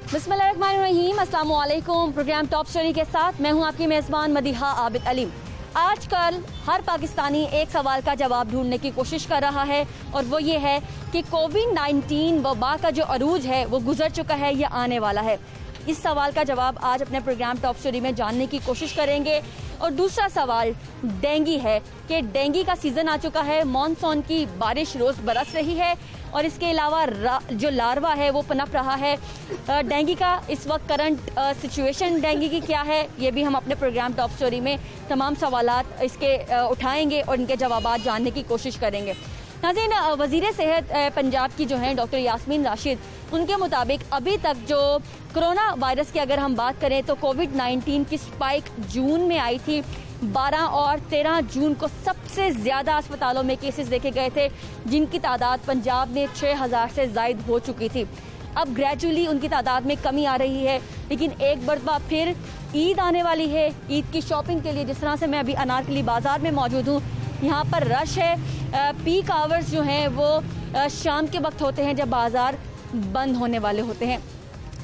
बिस्मिल्लाहिर्रहमानिर्रहीम, अस्सलाम वालेकुम। प्रोग्राम टॉप स्टोरी के साथ मैं हूं आपकी मेज़बान मदीहा आबिद अलीम। आजकल हर पाकिस्तानी एक सवाल का जवाब ढूंढने की कोशिश कर रहा है और वो ये है कि कोविड-19 वबा का जो अरूज है वो गुजर चुका है या आने वाला है। इस सवाल का जवाब आज अपने प्रोग्राम टॉप स्टोरी में जानने की कोशिश करेंगे। और दूसरा सवाल डेंगू है कि डेंगू का सीज़न आ चुका है, मॉनसून की बारिश रोज़ बरस रही है और इसके अलावा जो लार्वा है वो पनप रहा है। डेंगू का इस वक्त करंट सिचुएशन डेंगू की क्या है, ये भी हम अपने प्रोग्राम टॉप स्टोरी में तमाम सवालात इसके उठाएंगे और इनके जवाबात जानने की कोशिश करेंगे। नाज़रीन, वज़ीर सेहत पंजाब की जो हैं डॉक्टर यास्मीन राशिद, उनके मुताबिक अभी तक जो कोरोना वायरस की अगर हम बात करें तो कोविड-19 की स्पाइक जून में आई थी। 12 और 13 जून को सबसे ज़्यादा अस्पतालों में केसेस देखे गए थे, जिनकी तादाद पंजाब में 6000 से ज़ायद हो चुकी थी। अब ग्रेजुअली उनकी तादाद में कमी आ रही है, लेकिन एक मरतबा फिर ईद आने वाली है। ईद की शॉपिंग के लिए जिस तरह से मैं अभी अनारकली बाज़ार में मौजूद हूँ, यहाँ पर रश है। पीक आवर्स जो हैं वो शाम के वक्त होते हैं जब बाज़ार बंद होने वाले होते हैं।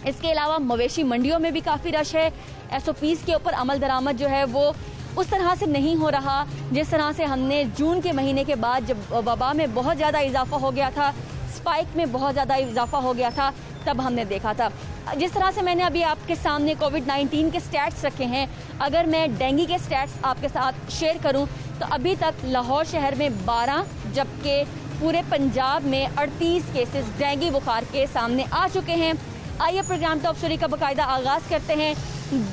इसके अलावा मवेशी मंडियों में भी काफ़ी रश है। SOPs के ऊपर अमल दरामद जो है वो उस तरह से नहीं हो रहा जिस तरह से हमने जून के महीने के बाद जब वबा में बहुत ज़्यादा इजाफा हो गया था, स्पाइक में बहुत ज़्यादा इजाफा हो गया था, तब हमने देखा था। जिस तरह से मैंने अभी आपके सामने कोविड-19 के स्टैट्स रखे हैं, अगर मैं डेंगू के स्टैट्स आपके साथ शेयर करूं तो अभी तक लाहौर शहर में 12 जबकि पूरे पंजाब में 38 केसेस डेंगू बुखार के सामने आ चुके हैं। आइए प्रोग्राम टॉप स्टोरी का बाकायदा आगाज़ करते हैं।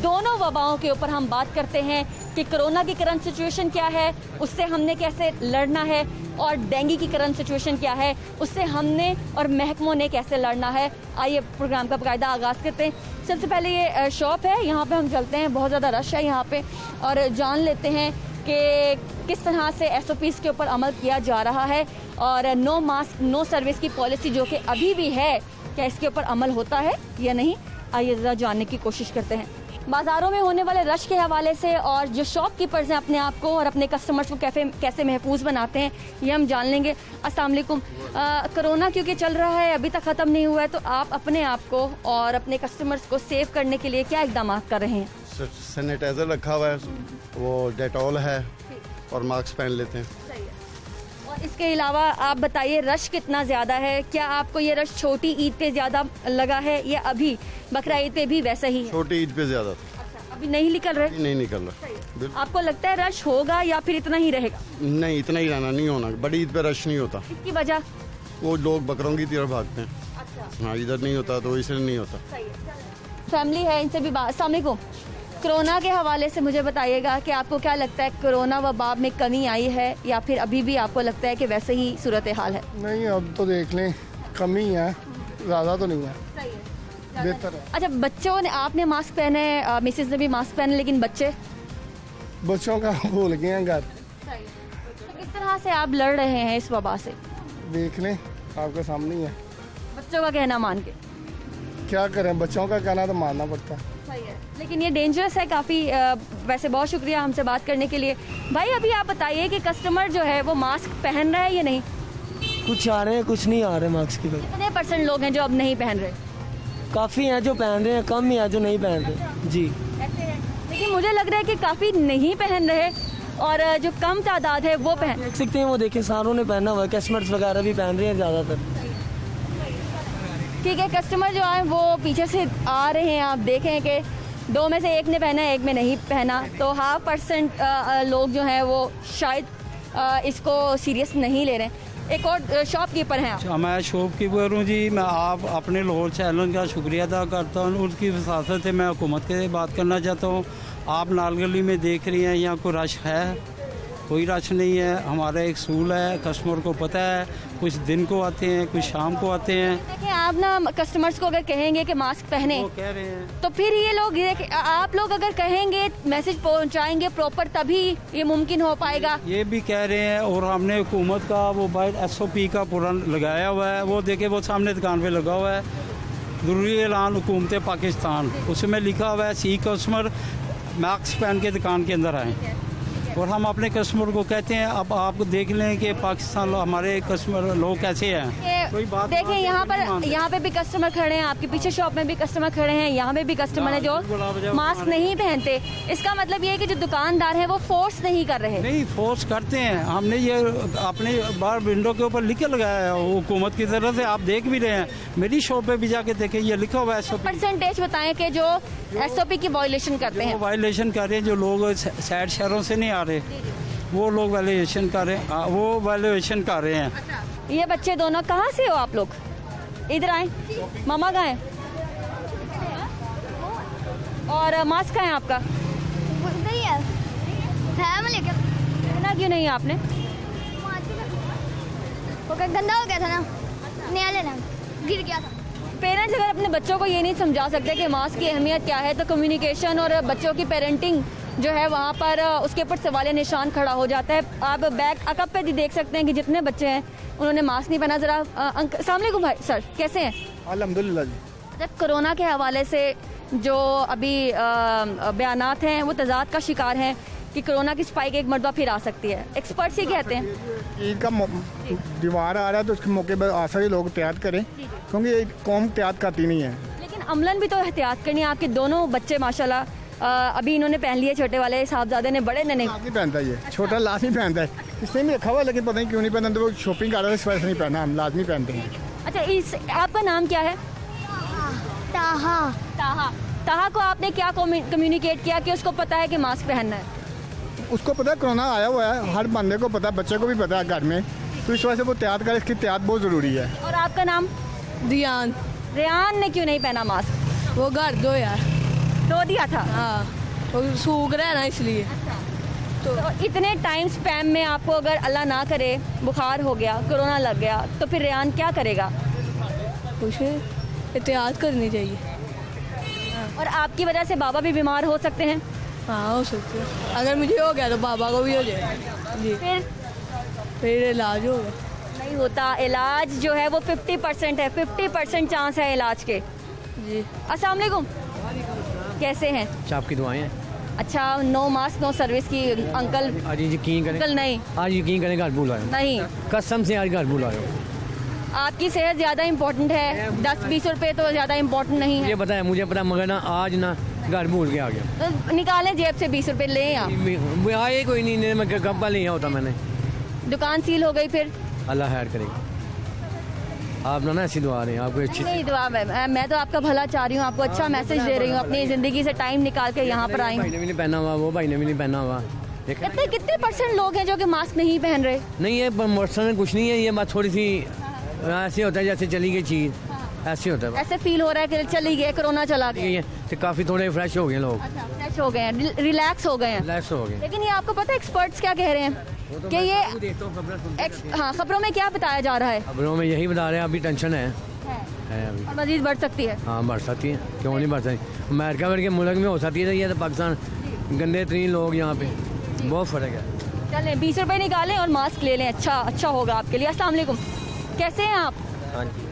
दोनों वबाओं के ऊपर हम बात करते हैं कि कोरोना की करंट सिचुएशन क्या है, उससे हमने कैसे लड़ना है, और डेंगू की करंट सिचुएशन क्या है, उससे हमने और महकमों ने कैसे लड़ना है। आइए प्रोग्राम का बाकायदा आगाज़ करते हैं। सबसे पहले ये शॉप है, यहाँ पे हम चलते हैं, बहुत ज़्यादा रश है यहाँ पे, और जान लेते हैं कि किस तरह से SOPs के ऊपर अमल किया जा रहा है और नो मास्क नो सर्विस की पॉलिसी जो कि अभी भी है, क्या इसके ऊपर अमल होता है या नहीं। आइए ज़रा जानने की कोशिश करते हैं। बाज़ारों में होने वाले रश के हवाले से और जो शॉपकीपर्स हैं अपने आप को और अपने कस्टमर्स को कैसे महफूज बनाते हैं, ये हम जान लेंगे। अस्सलाम वालेकुम। कोरोना क्योंकि चल रहा है, अभी तक ख़त्म नहीं हुआ है, तो आप अपने आप को और अपने कस्टमर्स को सेव करने के लिए क्या इक़दाम कर रहे हैं? सैनिटाइज़र रखा हुआ है, वो डेटॉल है, और मास्क पहन लेते हैं। और इसके अलावा आप बताइए रश कितना ज़्यादा है? क्या आपको ये रश छोटी ईद पे ज़्यादा लगा है या अभी बकरा ईद पे भी वैसा ही है? छोटी ईद पे ज़्यादा। अच्छा, अभी नहीं निकल रहे? नहीं निकल रहा। आपको लगता है रश होगा या फिर इतना ही रहेगा? नहीं, इतना ही रहना, नहीं होना। बड़ी ईद पे रश नहीं होता। इसकी वजह? वो लोग बकरों की तरफ भागते हैं। अच्छा, हाँ, इधर नहीं होता तो इसलिए नहीं होता। फैमिली है, इनसे भी बात। अस्सलाम वालेकुम। कोरोना के हवाले से मुझे बताइएगा कि आपको क्या लगता है, कोरोना वबा में कमी आई है या फिर अभी भी आपको लगता है कि वैसे ही सूरत हाल है? नहीं, अब तो देख लें, कमी है, ज़्यादा तो नहीं है, बेहतर है। अच्छा, बच्चों ने, आपने मास्क पहने, मिसेज ने भी मास्क पहने, लेकिन बच्चों का भूल गए हैं घर। तो किस तरह से आप लड़ रहे हैं इस वबा से? देख लें, आपके सामने ही है। बच्चों का कहना मान के क्या करें, बच्चों का कहना तो मानना पड़ता है। सही है, लेकिन ये डेंजरस है काफ़ी। वैसे बहुत शुक्रिया हमसे बात करने के लिए। भाई, अभी आप बताइए कि कस्टमर जो है वो मास्क पहन रहा है या नहीं? कुछ आ रहे हैं, कुछ नहीं आ रहे मास्क की वजह। कितने % लोग हैं जो अब नहीं पहन रहे? काफ़ी हैं जो पहन रहे हैं, कम ही है जो नहीं पहन रहे। जी, ऐसे है, लेकिन मुझे लग रहा है कि काफ़ी नहीं पहन रहे और जो कम तादाद है वो पहन। देख सकते हैं, वो देखें सारों ने पहना हुआ है, कस्टमर्स वगैरह भी पहन रहे हैं ज़्यादातर। ठीक है, कस्टमर जो आए वो पीछे से आ रहे हैं, आप देखें कि 2 में से 1 ने पहना है, 1 में नहीं पहना, तो 0.5% लोग जो हैं वो शायद इसको सीरियस नहीं ले रहे हैं। एक और शॉपकीपर हैं आप। मैं शॉपकीपर हूँ जी। मैं आप अपने लाहौर चैनल का शुक्रिया अदा करता हूँ। उसकी वसात से मैं हुकूमत के बात करना चाहता हूँ। आप नाल गली में देख रही हैं, यहाँ कोई रश है? कोई रश नहीं है। हमारा एक सूल है, कस्टमर को पता है, कुछ दिन को आते हैं, कुछ शाम को आते हैं। देखिए, आप ना कस्टमर्स को अगर कहेंगे कि मास्क पहने, वो कह रहे हैं, तो फिर ये लोग, आप लोग अगर कहेंगे, मैसेज पहुंचाएंगे प्रॉपर, तभी ये मुमकिन हो पाएगा। ये भी कह रहे हैं। और हमने हुकूमत का वो बाइट SOP का पूरा लगाया हुआ है, वो देखे, वो सामने दुकान पे लगा हुआ है, ज़रूरी ऐलान हुकूमत पाकिस्तान, उसमें लिखा हुआ है सी कस्टमर मास्क पहन के दुकान के अंदर आए। और हम अपने कस्टमर को कहते हैं अब आप देख लें कि पाकिस्तान हमारे कस्टमर लोग कैसे हैं। कोई बात देखें यहाँ पे भी कस्टमर खड़े हैं, आपके पीछे शॉप में भी कस्टमर खड़े हैं, यहाँ पे भी कस्टमर हैं जो मास्क नहीं पहनते। इसका मतलब ये है कि जो दुकानदार है वो फोर्स नहीं कर रहे। नहीं, फोर्स करते हैं। हमने ये अपने बाहर विंडो के ऊपर लिख के लगाया है हुकूमत की तरफ से, आप देख भी रहे हैं। मेरी शॉप पे भी जाके देखें, ये लिखा हुआ है SOP। परसेंटेज बताएं कि जो SOP की वायलेशन करते हैं। वायलेशन कर रहे हैं जो लोग साइड शहरों से नहीं आ रहे, वो लोग वायलेशन कर रहे हैं, वो वायलेशन कर रहे हैं। ये बच्चे दोनों कहाँ से हो आप लोग? इधर आए, मामा कहाँ है? और मास्क कहाँ है आपका? पहना क्यों नहीं है आपने? वो गंदा हो गया था ना, नया लेना, गिर गया था। पेरेंट्स अगर अपने बच्चों को ये नहीं समझा सकते कि मास्क की अहमियत क्या है, तो कम्युनिकेशन और बच्चों की पेरेंटिंग जो है वहाँ पर उसके ऊपर सवालिया निशान खड़ा हो जाता है। आप बैक अकब पे भी देख सकते हैं कि जितने बच्चे हैं उन्होंने मास्क नहीं पहना। जरा अस्सलाम वालेकुम भाई सर, कैसे हैं? अल्हम्दुलिल्लाह जी। जब कोरोना के हवाले से जो अभी बयानात हैं वो तजाद का शिकार हैं कि कोरोना की स्पाइक एक मरतबा फिर आ सकती है। एक्सपर्ट्स ही कहते हैं ईद का दीवार आ रहा है तो उसके मौके पर आसानी लोग एहतियात करें, क्योंकि एक कौम एहतियात करती नहीं है। लेकिन अमलन भी तो एहतियात करनी है। आपके दोनों बच्चे माशाल्लाह अभी इन्होंने पहन लिए, छोटे वाले साहबजादे ने, बड़े ने नहीं। लाजमी पहनता है, ये छोटा लाजमी पहनता है। इसने भी रखा हुआ, लेकिन पता नहीं क्यों नहीं पहनता। तो वो शॉपिंग कर रहा है, इस वजह से नहीं पहना। हम लाजमी पहनते हैं। अच्छा, इस आपका नाम क्या है? ताहा। ताहा। ताहा को आपने क्या कम्युनिकेट किया कि उसको पता है कि मास्क पहनना है? उसको पता है कोरोना आया हुआ है, हर बंदे को पता है, बच्चे को भी पता है घर में, तो इस वजह से वो एहतियात करे। इसकी एहतियात बहुत ज़रूरी है। और आपका नाम? रियान। रेहान ने क्यों नहीं पहना मास्क? वो घर दो यार, धो दिया था। हाँ वो सूख रहा है ना इसलिए। तो इतने टाइम स्पैम में आपको अगर अल्लाह ना करे बुखार हो गया, कोरोना लग गया, तो फिर रेहान क्या करेगा? कुछ एहतियात करनी चाहिए। और आपकी वजह से बाबा भी बीमार हो सकते हैं। हाँ हो सकते हैं, अगर मुझे हो गया तो बाबा को भी हो जाएगा जी। फिर इलाज होगा। नहीं होता इलाज जो है वो 50% है, 50% चांस है इलाज के जी। अस्सलाम वालेकुम, कैसे हैं? आपकी दुआएं हैं। अच्छा, नो मास्क नो सर्विस की अंकल? आज यकीन करें, अंकल नहीं, आज यकीन करें घर भूल आए, नहीं कसम से आज घर भूल आए। आपकी सेहत ज़्यादा इम्पोर्टेंट है, 10-20 रुपए तो ज़्यादा इम्पोर्टेंट नहीं है। मुझे पता मगर ना आज ना घर भूल के आ गया। तो निकालें जेब से 20 रुपए लें आप। आए कोई नहीं, मैं कब नहीं होता मैंने। दुकान सील हो गई फिर? अल्लाह खैर करेगा। आप ना ऐसी दुआ रहे हैं, आपको अच्छी नहीं दुआ मैं तो आपका भला चाह रही हूँ, आपको अच्छा मैसेज दे रही हूँ। अपनी ज़िंदगी से टाइम निकाल के यहाँ पर आई हूँ। भाई ने भी नहीं पहना हुआ, वो भाई ने भी नहीं पहना हुआ। कितने % लोग हैं जो कि मास्क नहीं पहन रहे? नहीं है मोटरसाइकिल कुछ नहीं है, ये बात थोड़ी सी ऐसे होता है जैसे चली गई चीज़, ऐसे होता है। ऐसे फील हो रहा है कि चली गई, कोरोना चला गया, तो काफ़ी थोड़े फ्रेश हो गए लोग, फ्रेश हो गए हैं, रिलैक्स हो गए हैं। रिलैक्स हो गए। लेकिन ये आपको पता है एक्सपर्ट्स क्या कह रहे हैं कि ये हाँ, खबरों में क्या बताया जा रहा है? खबरों में यही बता रहे हैं अभी टेंशन है अभी, और मजीद बढ़ सकती है। हाँ बढ़ सकती है, क्यों नहीं बढ़ सकती। अमेरिका वर्गे मुल्क में हो सकती है, तो पाकिस्तान गंदे तरीन लोग यहाँ पे, बहुत फ़र्क है। चलें 20 रुपए निकालें और मास्क ले लें, अच्छा होगा आपके लिए। अस्सलाम वालेकुम, कैसे हैं आप? हाँ जी।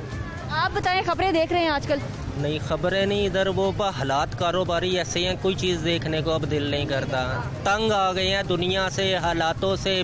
आप बताएं, खबरें देख रहे हैं आजकल? नहीं, खबरें नहीं, इधर वो हालात कारोबारी ऐसे हैं, कोई चीज़ देखने को अब दिल नहीं करता। तंग आ गए हैं दुनिया से, हालातों से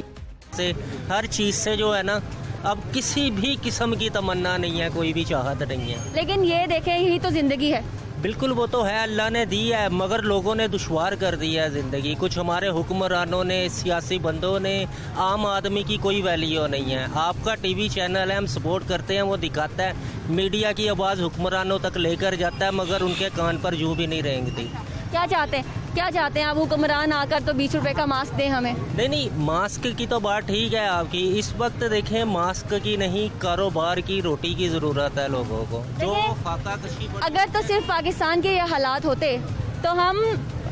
हर चीज़ से जो है ना, अब किसी भी किस्म की तमन्ना नहीं है, कोई भी चाहत नहीं है। लेकिन ये देखें, यही तो ज़िंदगी है। बिल्कुल, वो तो है, अल्लाह ने दी है, मगर लोगों ने दुश्वार कर दी है ज़िंदगी। कुछ हमारे हुक्मरानों ने, सियासी बंदों ने, आम आदमी की कोई वैल्यू नहीं है। आपका टीवी चैनल है, हम सपोर्ट करते हैं, वो दिखाता है, मीडिया की आवाज़ हुक्मरानों तक लेकर जाता है, मगर उनके कान पर जूं भी नहीं रेंगती। क्या चाहते हैं आप? हुक्मरान आकर तो 20 रुपए का मास्क दें हमें। नहीं, मास्क की तो बात ठीक है आपकी। इस वक्त देखें, मास्क की नहीं, कारोबार की, रोटी की ज़रूरत है लोगों को। जो फाका कशी अगर तो सिर्फ पाकिस्तान के ये हालात होते तो हम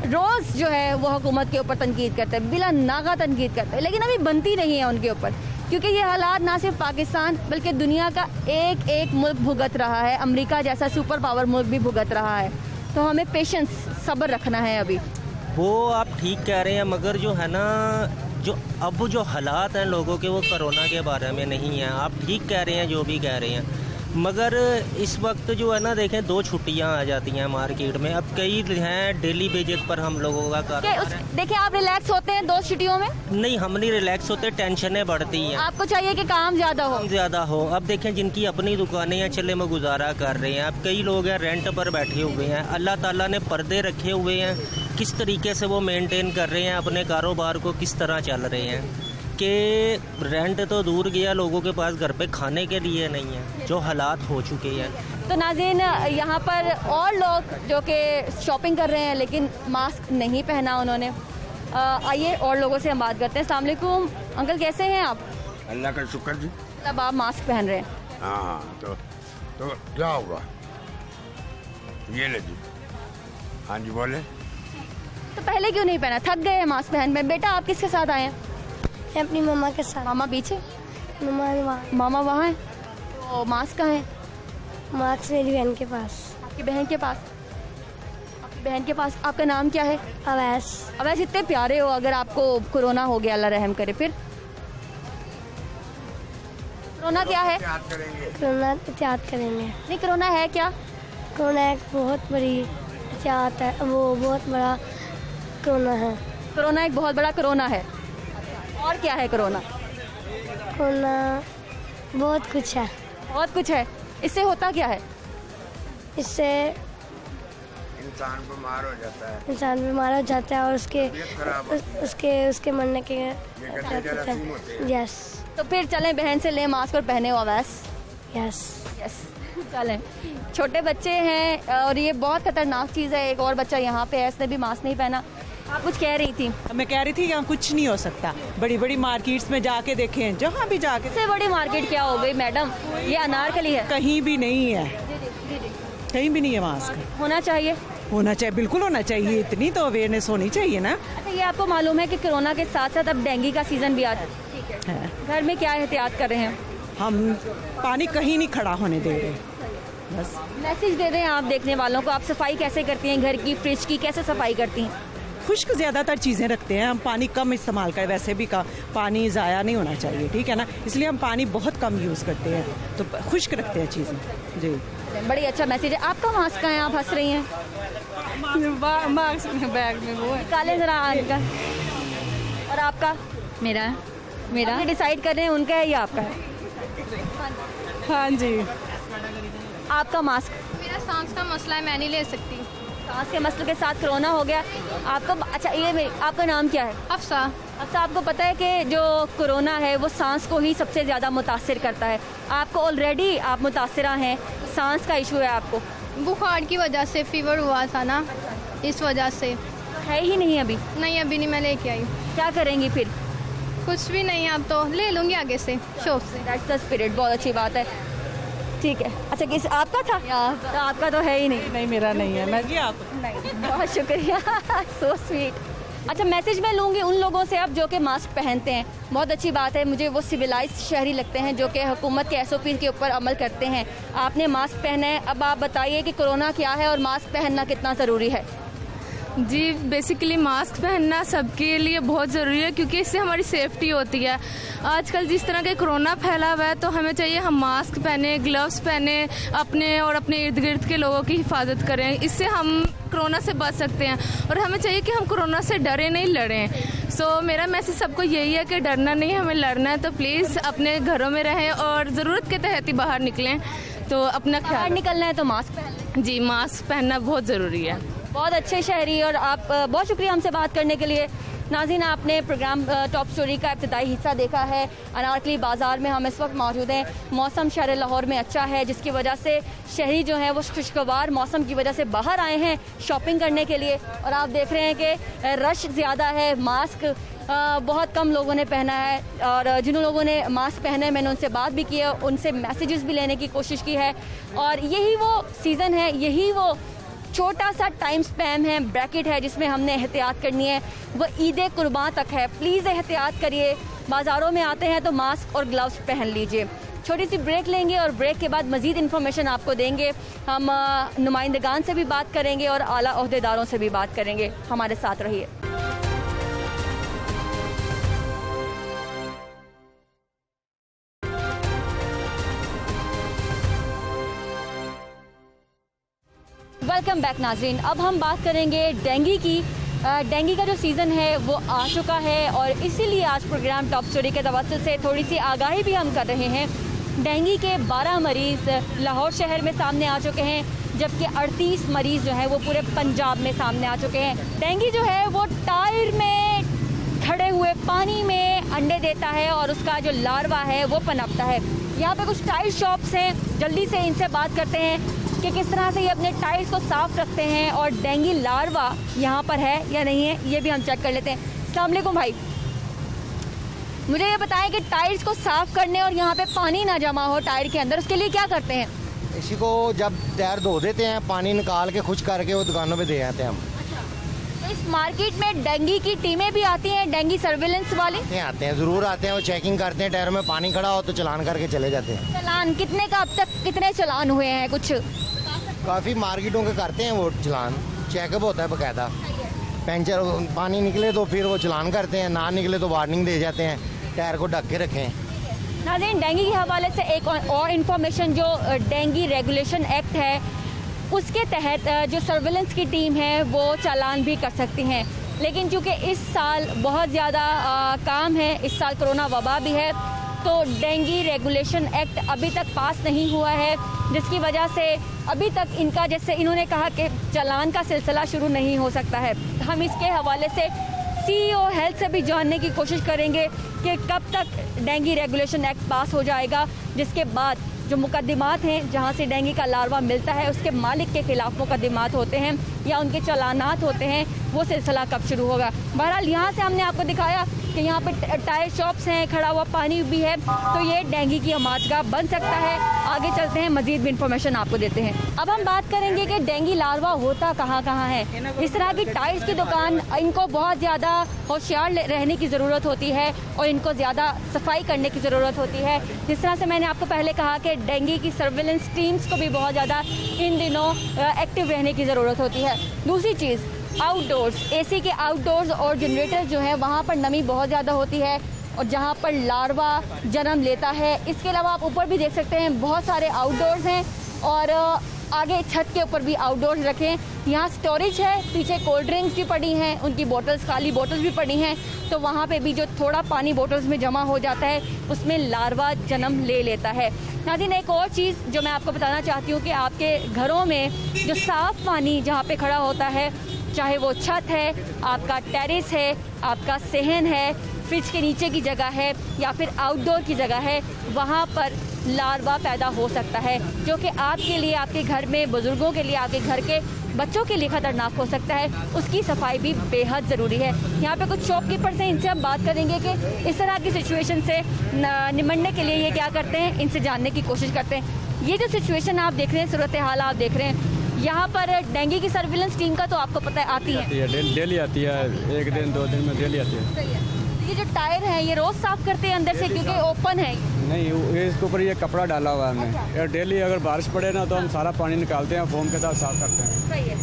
रोज़ जो है वो हुकूमत के ऊपर तनकीद करते, बिला नागा तनकीद करते, लेकिन अभी बनती नहीं है उनके ऊपर, क्योंकि ये हालात ना सिर्फ पाकिस्तान बल्कि दुनिया का एक मुल्क भुगत रहा है। अमेरिका जैसा सुपर पावर मुल्क भी भुगत रहा है। तो हमें पेशेंस, सब्र रखना है अभी। वो आप ठीक कह रहे हैं, मगर जो है ना, जो हालात हैं लोगों के, वो कोरोना के बारे में नहीं है। आप ठीक कह रहे हैं जो भी कह रहे हैं, मगर इस वक्त जो है ना देखें 2 छुट्टियां आ जाती हैं मार्केट में। अब कई हैं डेली बेसिस पर हम लोगों का कारोबार है। देखिए आप रिलैक्स होते हैं 2 छुट्टियों में? नहीं, हम नहीं रिलैक्स होते, टेंशनें बढ़ती हैं। आपको चाहिए कि काम ज्यादा हो? काम ज़्यादा हो। अब देखें जिनकी अपनी दुकानें हैं चले में गुजारा कर रहे हैं। अब कई लोग हैं रेंट पर बैठे हुए हैं। अल्लाह ताला ने पर्दे रखे हुए हैं, किस तरीके से वो मेंटेन कर रहे हैं अपने कारोबार को, किस तरह चल रहे हैं कि रेंट तो दूर गया, लोगों के पास घर पे खाने के लिए नहीं है, जो हालात हो चुके हैं। तो नाज़रीन यहाँ पर और लोग जो कि शॉपिंग कर रहे हैं लेकिन मास्क नहीं पहना उन्होंने। आइए और लोगों से हम बात करते हैं। अस्सलाम वालेकुम अंकल, कैसे हैं आप? अल्लाह का शुक्र जी। अब आप मास्क पहन रहे हैं? हाँ तो क्या होगा, ये ले जी। हाँ जी बोले। तो पहले क्यों नहीं पहना? थक गए हैं मास्क पहन में? बेटा आप किसके साथ आए हैं? मैं अपनी मम्मा के साथ। मामा पीछे? मम्मा मामा वहाँ है। तो मास्क कहाँ है? मार्क्स मेरी बहन के पास। आपकी बहन के पास? आपकी बहन के पास। आपका नाम क्या है? अवैस। अवैस, इतने प्यारे हो, अगर आपको कोरोना हो गया अल्लाह रहम करे फिर? कोरोना क्या है? कोरोना एहतियात करेंगे। नहीं, कोरोना है क्या? कोरोना एक बहुत बड़ी एहतियात है, वो बहुत बड़ा कोरोना है। कोरोना एक बहुत बड़ा कोरोना है। और क्या है कोरोना? कोरोना बहुत कुछ है। बहुत कुछ है। इससे होता क्या है? इससे इंसान बीमार हो जाता है, इंसान बीमार हो जाता है और उसके मरने के यस। तो फिर चलें बहन से लें मास्क और पहने हो अवैस। यस यस चलें। छोटे बच्चे हैं और ये बहुत खतरनाक चीज़ है। एक और बच्चा यहाँ पे है, इसने भी मास्क नहीं पहना। आप कुछ कह रही थी? मैं कह रही थी यहाँ कुछ नहीं हो सकता। बड़ी बड़ी मार्केट्स में जाके देखें, जहाँ भी जाके। सबसे बड़ी मार्केट क्या हो गई मैडम? ये अनारकली है। कहीं भी नहीं है, कहीं भी नहीं है मास्क। होना चाहिए। होना चाहिए, बिल्कुल होना चाहिए। इतनी तो अवेयरनेस होनी चाहिए ना। अच्छा, ये आपको मालूम है कि कोरोना के साथ साथ अब डेंगू का सीजन भी आता है? घर में क्या एहतियात कर रहे हैं? हम पानी कहीं नहीं खड़ा होने दे रहे, बस मैसेज दे रहे हैं आप देखने वालों को। आप सफाई कैसे करती हैं घर की, फ्रिज की कैसे सफाई करती हैं? खुश्क ज़्यादातर चीज़ें रखते हैं हम, पानी कम इस्तेमाल करें। वैसे भी पानी ज़ाया नहीं होना चाहिए, ठीक है ना, इसलिए हम पानी बहुत कम यूज़ करते हैं, तो खुश्क रखते हैं चीज़ें जी। बड़ी अच्छा मैसेज है। आपका मास्क कहाँ है? आप हंस रही हैं। मास्क बैग में वो है। निकालें जरा इनका। और आपका? मेरा आप डिसाइड कर रहे हैं उनका है या आपका है? हाँ जी। आपका मास्क? मेरा सांस का मसला है, मैं नहीं ले सकती। सांस के मसले के साथ कोरोना हो गया आपको? अच्छा आपका नाम क्या है? अफसा। अच्छा, आपको पता है कि जो कोरोना है वो सांस को ही सबसे ज़्यादा मुतासिर करता है। आपको ऑलरेडी आप मुतासिरा हैं, सांस का इशू है आपको? बुखार की वजह से फीवर हुआ था ना, इस वजह से। है ही नहीं अभी? नहीं, अभी नहीं, मैं लेके आई। क्या करेंगी फिर? कुछ भी नहीं, अब तो ले लूँगी आगे से शौक से। That's the spirit. बहुत अच्छी बात है। ठीक है। अच्छा, किस आपका था? तो आपका तो है ही नहीं। नहीं, मेरा नहीं है। मैं जी आप नहीं, बहुत शुक्रिया। So sweet. अच्छा, मैसेज मैं लूँगी उन लोगों से अब जो कि मास्क पहनते हैं। बहुत अच्छी बात है, मुझे वो सिविलाइज्ड शहरी लगते हैं जो कि हुकूमत के SOP के ऊपर अमल करते हैं। आपने मास्क पहना है, अब आप बताइए कि कोरोना क्या है और मास्क पहनना कितना ज़रूरी है? जी, बेसिकली मास्क पहनना सबके लिए बहुत ज़रूरी है क्योंकि इससे हमारी सेफ्टी होती है। आजकल जिस तरह के कोरोना फैला हुआ है तो हमें चाहिए हम मास्क पहने, ग्लव्स पहने, अपने और अपने इर्द गिर्द के लोगों की हिफाजत करें। इससे हम कोरोना से बच सकते हैं और हमें चाहिए कि हम कोरोना से डरे नहीं, लड़ें। सो मेरा मैसेज सबको यही है कि डरना नहीं, हमें लड़ना है। तो प्लीज़ अपने घरों में रहें और ज़रूरत के तहत ही बाहर निकलें। तो अपना बाहर निकलना है तो मास्क पहन लें। जी, मास्क पहनना बहुत ज़रूरी है। बहुत अच्छे शहरी और आप बहुत शुक्रिया हमसे बात करने के लिए। नाज़रीन, आपने प्रोग्राम टॉप स्टोरी का इब्तिदाई हिस्सा देखा है। अनारकली बाज़ार में हम इस वक्त मौजूद हैं। मौसम शहर लाहौर में अच्छा है जिसकी वजह से शहरी जो हैं वो खुशगवार मौसम की वजह से बाहर आए हैं शॉपिंग करने के लिए। और आप देख रहे हैं कि रश ज़्यादा है। मास्क बहुत कम लोगों ने पहना है और जिन लोगों ने मास्क पहने मैंने उनसे बात भी की है, उनसे मैसेजेस भी लेने की कोशिश की है। और यही वो सीज़न है, यही वो छोटा सा टाइम स्पैम है, ब्रैकेट है जिसमें हमने एहतियात करनी है। वो ईद कुर्बान तक है। प्लीज़ एहतियात करिए। बाज़ारों में आते हैं तो मास्क और ग्लव्स पहन लीजिए। छोटी सी ब्रेक लेंगे और ब्रेक के बाद मज़ीद इन्फॉर्मेशन आपको देंगे। हम नुमाइंदगान से भी बात करेंगे और आला ओहदेदारों से भी बात करेंगे। हमारे साथ रहिए। वेलकम बैक नाजरीन। अब हम बात करेंगे डेंगू की। डेंगू का जो सीज़न है वो आ चुका है और इसीलिए आज प्रोग्राम टॉप स्टोरी के तवज्जुह से थोड़ी सी आगाही भी हम कर रहे हैं। डेंगू के 12 मरीज़ लाहौर शहर में सामने आ चुके हैं, जबकि 38 मरीज़ जो हैं वो पूरे पंजाब में सामने आ चुके हैं। डेंगू जो है वो टायर में खड़े हुए पानी में अंडे देता है और उसका जो लार्वा है वो पनपता है। यहाँ पे कुछ टायर शॉप्स हैं, जल्दी से इनसे बात करते हैं कि किस तरह से ये अपने टायर्स को साफ़ रखते हैं और डेंगू लार्वा यहाँ पर है या नहीं है ये भी हम चेक कर लेते हैं। अस्सलाम वालेकुम भाई, मुझे ये बताएं कि टायर्स को साफ़ करने और यहाँ पे पानी ना जमा हो टायर के अंदर, उसके लिए क्या करते हैं? इसी को जब टायर धो देते हैं, पानी निकाल के खुश करके वो दुकानों पे दे आते हैं हम। तो इस मार्केट में डेंगू की टीमें भी आती हैं, डेंगू सर्विलेंस वाले आते हैं, ज़रूर आते हैं। वो चेकिंग करते हैं, टायर में पानी खड़ा हो तो चलान करके चले जाते हैं। चलान कितने का, अब तक कितने चलान हुए हैं? कुछ काफ़ी मार्केटों के करते हैं वो चलान, चेकअप होता है बाकायदा। पंचर पानी निकले तो फिर वो चलान करते हैं, ना निकले तो वार्निंग दे जाते हैं, टायर को ढक के रखें। नाज़रीन, डेंगू के हवाले से एक और इन्फॉर्मेशन, जो डेंगू रेगुलेशन एक्ट है उसके तहत जो सर्विलेंस की टीम है वो चालान भी कर सकती हैं, लेकिन चूँकि इस साल बहुत ज़्यादा काम है, इस साल कोरोना वबा भी है, तो डेंगू रेगुलेशन एक्ट अभी तक पास नहीं हुआ है, जिसकी वजह से अभी तक इनका, जैसे इन्होंने कहा कि चालान का सिलसिला शुरू नहीं हो सकता है। हम इसके हवाले से CEO हेल्थ से भी जानने की कोशिश करेंगे कि कब तक डेंगू रेगुलेशन एक्ट पास हो जाएगा, जिसके बाद जो मुकदमात हैं जहां से डेंगू का लार्वा मिलता है उसके मालिक के खिलाफ मुकदमात होते हैं या उनके चालानात होते हैं, वो सिलसिला कब शुरू होगा। बहरहाल यहाँ से हमने आपको दिखाया कि यहाँ पे टायर शॉप्स हैं, खड़ा हुआ पानी भी है, तो ये डेंगू की हमाजगाह बन सकता है। आगे चलते हैं, मजीद भी इंफॉर्मेशन आपको देते हैं। अब हम बात करेंगे कि डेंगू लार्वा होता कहाँ कहाँ है। इस तरह की टायर्स की दुकान, इनको बहुत ज़्यादा होशियार रहने की ज़रूरत होती है और इनको ज़्यादा सफाई करने की ज़रूरत होती है। जिस तरह से मैंने आपको पहले कहा कि डेंगू की सर्विलेंस टीम्स को भी बहुत ज़्यादा इन दिनों एक्टिव रहने की ज़रूरत होती है। दूसरी चीज़, आउटडोर्स, AC के आउटडोर्स और जनरेटर जो है वहाँ पर नमी बहुत ज़्यादा होती है और जहाँ पर लार्वा जन्म लेता है। इसके अलावा आप ऊपर भी देख सकते हैं बहुत सारे आउटडोर्स हैं और आगे छत के ऊपर भी आउटडोर्स रखें। यहाँ स्टोरेज है, पीछे कोल्ड ड्रिंक्स भी पड़ी हैं, उनकी बोतल्स, खाली बोतल्स भी पड़ी हैं, तो वहाँ पे भी जो थोड़ा पानी बोतल्स में जमा हो जाता है उसमें लार्वा जन्म ले लेता है। नाज़रीन, एक और चीज़ जो मैं आपको बताना चाहती हूँ कि आपके घरों में जो साफ़ पानी जहाँ पे खड़ा होता है, चाहे वो छत है, आपका टेरेस है, आपका सहन है, फ्रिज के नीचे की जगह है या फिर आउटडोर की जगह है, वहाँ पर लार्वा पैदा हो सकता है, जो कि आपके लिए, आपके घर में बुज़ुर्गों के लिए, आपके घर के बच्चों के लिए ख़तरनाक हो सकता है। उसकी सफाई भी बेहद ज़रूरी है। यहाँ पे कुछ शॉपकीपर्स हैं, इनसे हम बात करेंगे कि इस तरह की सिचुएशन से निमटने के लिए ये क्या करते हैं, इनसे जानने की कोशिश करते हैं। ये जो सिचुएशन आप देख रहे हैं, सूरत हाल आप देख रहे हैं, यहाँ पर डेंगू की सर्विलेंस टीम का तो आपको पता है आती है, डेली आती है, एक दिन 2 दिन में डेली आती है। सही है। तो ये जो टायर है ये रोज़ साफ़ करते हैं अंदर से, क्योंकि ओपन है? नहीं, इसके ऊपर ये कपड़ा डाला हुआ है हमने। डेली अगर बारिश पड़े ना तो हम सारा पानी निकालते हैं, फोम के साथ साफ करते हैं। सही है।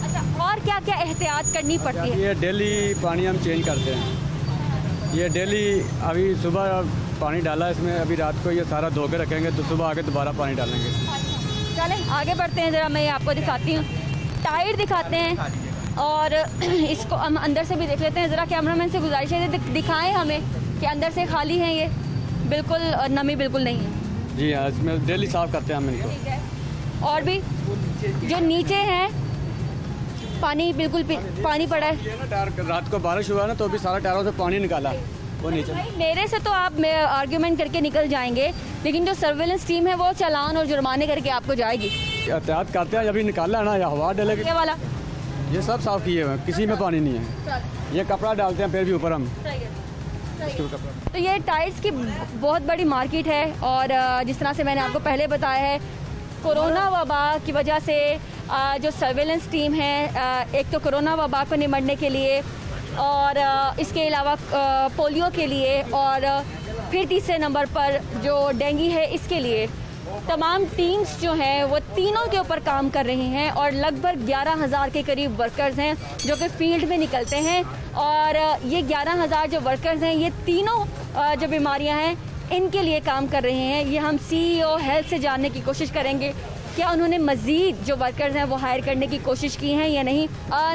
अच्छा, और क्या क्या एहतियात करनी पड़ती है? ये डेली पानी हम चेंज करते हैं। ये डेली, अभी सुबह पानी डाला इसमें, अभी रात को ये सारा धो के रखेंगे तो सुबह आके दोबारा पानी डालेंगे। चलें आगे बढ़ते हैं, ज़रा मैं आपको दिखाती हूँ, टायर दिखाते हैं और इसको हम अंदर से भी देख लेते हैं। ज़रा कैमरामैन से गुजारिश है दिखाएं हमें कि अंदर से खाली है, ये बिल्कुल नमी बिल्कुल नहीं है। जी हाँ, इसमें डेली साफ़ करते हैं हम इनको। ठीक है। और भी जो नीचे हैं पानी, बिल्कुल पानी पड़ा है। रात को बारिश हुआ ना तो भी सारा टायरों से पानी निकाला वो नीचे। मेरे से तो आप आर्ग्यूमेंट करके निकल जाएंगे, लेकिन जो सर्विलेंस टीम है वो चालान और जुर्माने करके आपको जाएगी। एहतियात करते हैं, अभी निकालना है ना, या हवा डालेगी। ये वाला, ये सब साफ़ किए हुए हैं, किसी में पानी नहीं है। ये कपड़ा डालते हैं फिर भी ऊपर हम। तो ये टायर्स की बहुत बड़ी मार्केट है और जिस तरह से मैंने आपको पहले बताया है, कोरोना वबा की वजह से जो सर्विलेंस टीम है, एक तो कोरोना वबा को निमटने के लिए और इसके अलावा पोलियो के लिए और फिर तीसरे नंबर पर जो डेंगू है इसके लिए, तमाम टीम्स जो हैं वो तीनों के ऊपर काम कर रही हैं और लगभग 11,000 के करीब वर्कर्स हैं जो कि फील्ड में निकलते हैं। और ये 11,000 जो वर्कर्स हैं, ये तीनों जो बीमारियां हैं इनके लिए काम कर रहे हैं। ये हम CEO हेल्थ से जानने की कोशिश करेंगे क्या उन्होंने मज़ीद जो वर्कर्स हैं वो हायर करने की कोशिश की हैं या नहीं।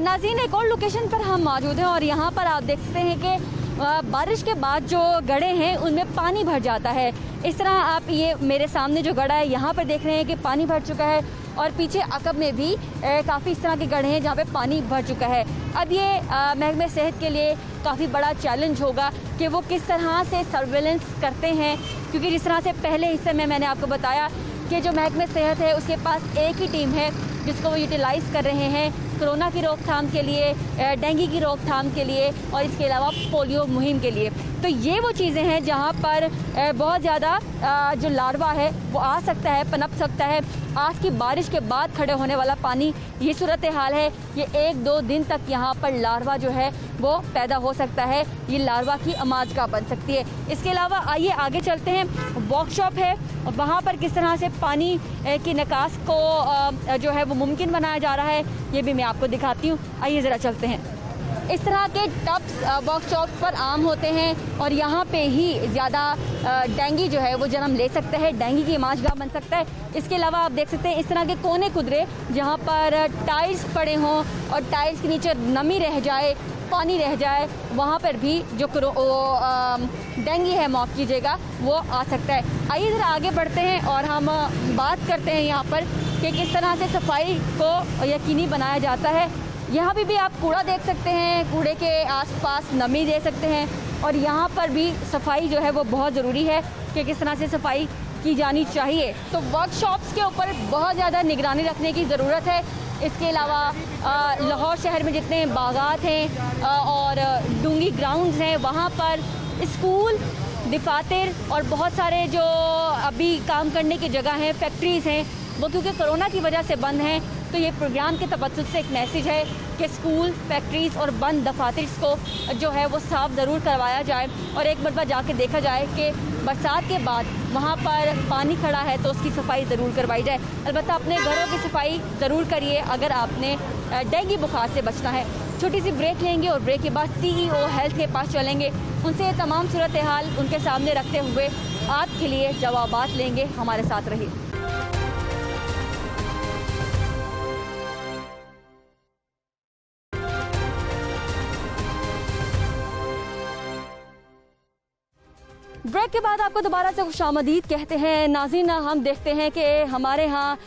नाज़रीन, एक और लोकेशन पर हम मौजूद हैं और यहाँ पर आप देख सकते हैं कि बारिश के बाद जो गड्ढे हैं उनमें पानी भर जाता है। इस तरह आप ये मेरे सामने जो गड्ढा है यहाँ पर देख रहे हैं कि पानी भर चुका है और पीछे अकब में भी काफ़ी इस तरह के गड्ढे हैं जहाँ पे पानी भर चुका है। अब ये महकमे सेहत के लिए काफ़ी बड़ा चैलेंज होगा कि वो किस तरह से सर्वेलेंस करते हैं, क्योंकि जिस तरह से पहले हिस्से में मैंने आपको बताया कि जो महकमे सेहत है उसके पास एक ही टीम है जिसको वो यूटिलाइज़ कर रहे हैं कोरोना की रोकथाम के लिए, डेंगू की रोकथाम के लिए और इसके अलावा पोलियो मुहिम के लिए। तो ये वो चीज़ें हैं जहाँ पर बहुत ज़्यादा जो लार्वा है वो आ सकता है, पनप सकता है। आज की बारिश के बाद खड़े होने वाला पानी, ये सूरत हाल है। ये 1-2 दिन तक यहाँ पर लार्वा जो है वो पैदा हो सकता है, ये लार्वा की आमाजगाह बन सकती है। इसके अलावा आइए आगे चलते हैं, वर्कशॉप है वहाँ पर किस तरह से पानी की निकास को जो है वो मुमकिन बनाया जा रहा है, ये भी मैं आपको दिखाती हूँ। आइए ज़रा चलते हैं। इस तरह के टब्स वर्कशॉप पर आम होते हैं और यहाँ पे ही ज़्यादा डेंगू जो है वो जन्म ले सकता है, डेंगू की आमाजगाह बन सकता है। इसके अलावा आप देख सकते हैं इस तरह के कोने कुदरे जहाँ पर टाइल्स पड़े हों और टाइल्स के नीचे नमी रह जाए, पानी रह जाए, वहाँ पर भी जो डेंगू है, माफ़ कीजिएगा, वो आ सकता है। आइए ज़रा आगे बढ़ते हैं और हम बात करते हैं यहाँ पर कि किस तरह से सफाई को यकीनी बनाया जाता है। यहाँ भी आप कूड़ा देख सकते हैं, कूड़े के आसपास नमी दे सकते हैं और यहाँ पर भी सफाई जो है वो बहुत ज़रूरी है कि किस तरह से सफाई की जानी चाहिए। तो वर्कशॉप्स के ऊपर बहुत ज़्यादा निगरानी रखने की ज़रूरत है। इसके अलावा लाहौर शहर में जितने बागात हैं और डूंगी ग्राउंड्स हैं, वहाँ पर स्कूल, दफातर और बहुत सारे जो अभी काम करने की जगह हैं, फैक्ट्रीज़ हैं, वो क्योंकि कोरोना की वजह से बंद हैं। तो ये प्रोग्राम के तवज्जुह से एक मैसेज है कि स्कूल, फैक्ट्रीज़ और बंद दफातर को जो है वो साफ़ ज़रूर करवाया जाए और एक मरतबा जाके देखा जाए कि बरसात के बाद वहाँ पर पानी खड़ा है तो उसकी सफाई ज़रूर करवाई जाए। अलबत्ता अपने घरों की सफाई ज़रूर करिए अगर आपने डेंगू बुखार से बचना है। छोटी सी ब्रेक लेंगे और ब्रेक के बाद CEO हेल्थ के पास चलेंगे, उनसे ये तमाम सूरत हाल उनके सामने रखते हुए आपके लिए जवाबात लेंगे। हमारे साथ रहिए। ब्रेक के बाद आपको दोबारा से खुशामदीद कहते हैं। नाज़रीन, हम देखते हैं कि हमारे यहाँ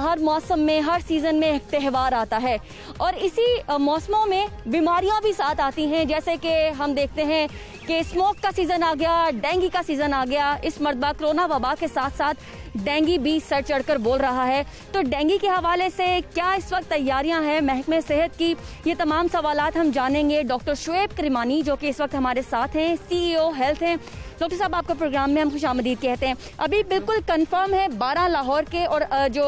हर मौसम में, हर सीज़न में एक त्यौहार आता है और इसी मौसमों में बीमारियाँ भी साथ आती हैं। जैसे कि हम देखते हैं कि स्मोक का सीज़न आ गया, डेंगू का सीज़न आ गया। इस मरतबा कोरोना वबा के साथ साथ डेंगू भी सर चढ़कर बोल रहा है। तो डेंगू के हवाले से क्या इस वक्त तैयारियां हैं महकमे सेहत की, ये तमाम सवालात हम जानेंगे। डॉक्टर शुएब करीमानी जो कि इस वक्त हमारे साथ हैं, CEO हेल्थ हैं। डॉक्टर साहब, आपको प्रोग्राम में हम खुशामदीद कहते हैं। अभी बिल्कुल कंफर्म है 12 लाहौर के और जो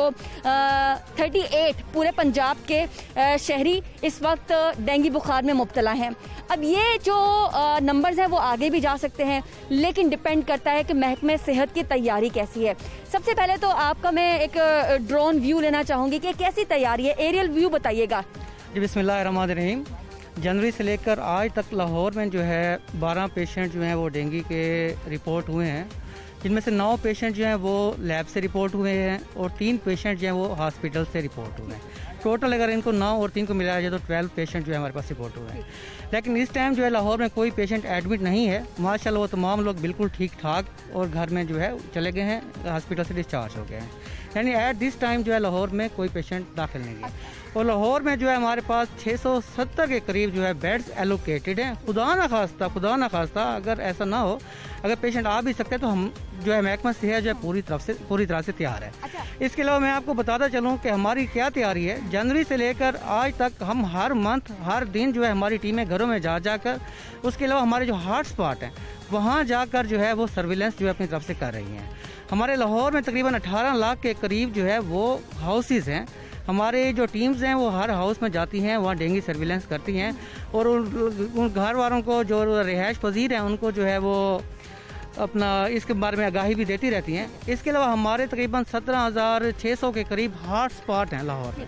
38 पूरे पंजाब के शहरी इस वक्त डेंगू बुखार में मुब्तला हैं। अब ये जो नंबर्स हैं वो आगे भी जा सकते हैं, लेकिन डिपेंड करता है कि महकमे सेहत की तैयारी कैसी है। सबसे पहले तो आपका मैं एक ड्रोन व्यू लेना चाहूँगी कि कैसी तैयारी है, एरियल व्यू बताइएगा। जी, बिस्मिल्लाहिर्रहमानिर्रहीम। जनवरी से लेकर आज तक लाहौर में जो है 12 पेशेंट जो हैं वो डेंगू के रिपोर्ट हुए हैं, जिनमें से 9 पेशेंट जो हैं वो लैब से रिपोर्ट हुए हैं और 3 पेशेंट जो हैं वो हॉस्पिटल से रिपोर्ट हुए हैं। टोटल अगर इनको 9 और 3 को मिलाया जाए तो 12 पेशेंट जो है हमारे पास रिपोर्ट हुए हैं। लेकिन इस टाइम जो है लाहौर में कोई पेशेंट एडमिट नहीं है, माशाल्लाह। वो तमाम लोग बिल्कुल ठीक ठाक और घर में जो है चले गए हैं, हॉस्पिटल से डिस्चार्ज हो गए हैं। यानी एट दिस टाइम जो है लाहौर में कोई पेशेंट दाखिल नहीं है और लाहौर में जो है हमारे पास 670 के करीब जो है बेड्स एलोकेटेड हैं। खुदा ना खास्ता अगर ऐसा ना हो, अगर पेशेंट आ भी सकते हैं तो हम जो है महकमा सेहत जो है पूरी तरह से तैयार है। इसके अलावा मैं आपको बताता चलूँ कि हमारी क्या तैयारी है। जनवरी से लेकर आज तक हम हर मंथ, हर दिन जो है हमारी टीमें घरों में जाकर, उसके अलावा हमारे जो हॉट स्पॉट हैं वहाँ जाकर जो है वो सर्विलेंस जो है अपनी तरफ से कर रही हैं। हमारे लाहौर में तकरीबन 18 लाख के करीब जो है वो हाउसेस हैं। हमारे जो टीम्स हैं वो हर हाउस में जाती हैं, वहाँ डेंगू सर्विलेंस करती हैं और उन घर वालों को जो रिहाइश पजीर हैं उनको जो है वो अपना इसके बारे में आगाही भी देती रहती हैं। इसके अलावा हमारे तकरीबन 17,600 के करीब हॉट स्पॉट हैं लाहौर में।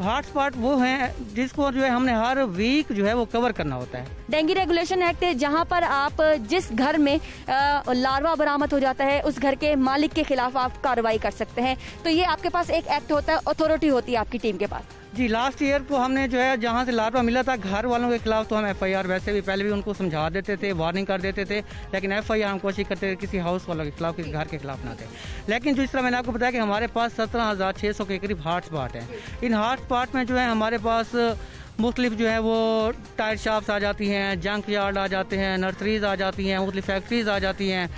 हॉटस्पॉट वो हैं जिसको जो है हमने हर वीक जो है वो कवर करना होता है। डेंगू रेगुलेशन एक्ट है जहां पर आप जिस घर में लार्वा बरामद हो जाता है उस घर के मालिक के खिलाफ आप कार्रवाई कर सकते हैं। तो ये आपके पास एक एक्ट होता है, अथॉरिटी होती है आपकी टीम के पास। जी, लास्ट ईयर को हमने जो है जहाँ से लार्वा मिला था घर वालों के खिलाफ तो हम FIR वैसे भी पहले भी उनको समझा देते थे, वार्निंग कर देते थे, लेकिन FIR हम कोशिश करते थे किसी हाउस वालों के खिलाफ, किसी घर के खिलाफ ना थे। लेकिन जिस तरह मैंने आपको बताया कि हमारे पास 17,600 के करीब हॉटस्पॉट हैं। इन हॉटस्पॉट में जो है हमारे पास मुख्तलिफ जो है वो टायर शॉप्स आ जाती हैं, जंक यार्ड आ जाते हैं, नर्सरीज आ जाती हैं, मुख्तलिफ फैक्ट्रीज आ जाती हैं,